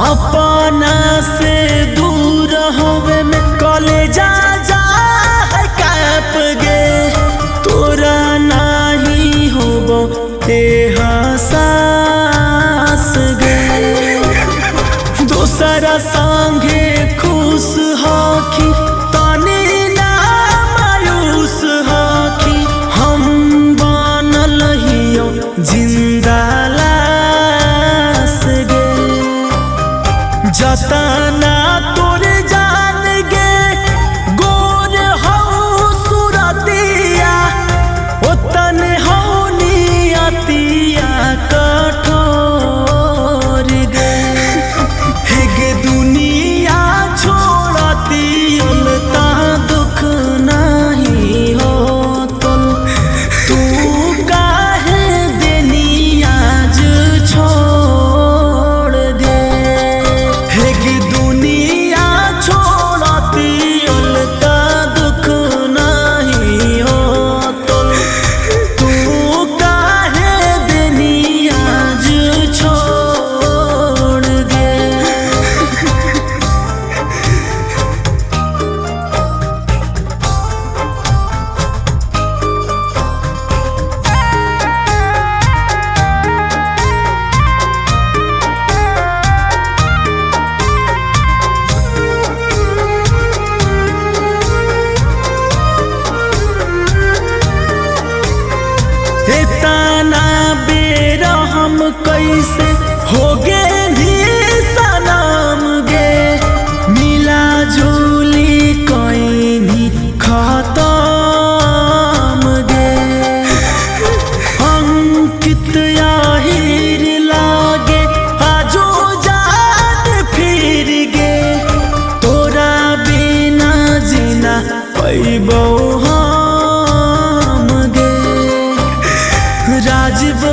अपना से दूर होवे में कलेजा जा है काप गे तोरा नहीं होबो एहसास गे दोसरा संगे खुश होखी तनी ना मायूस होखी हम बनल हियो जिंदा लाश गे जतना तोरे जान गे गोर हो सुरतिया ओतन हो नियतिया कठोर गे हेगे दुनिया छोड़ती उलता दुख नहीं हो तुल तू काहे देनी आज छोड़ दे हेगे दुनिया छोड़ती उलता दुख नहीं हो तुल तू काहे देनी आज छोड़ दे। इतना बेरा हम कैसे हो गे सनम गे मिला झूली कैनी खत्म गे अंकित आहिर लागे आजो जान फिर गे तोरा बिना जीना पैबो हम गे राजीव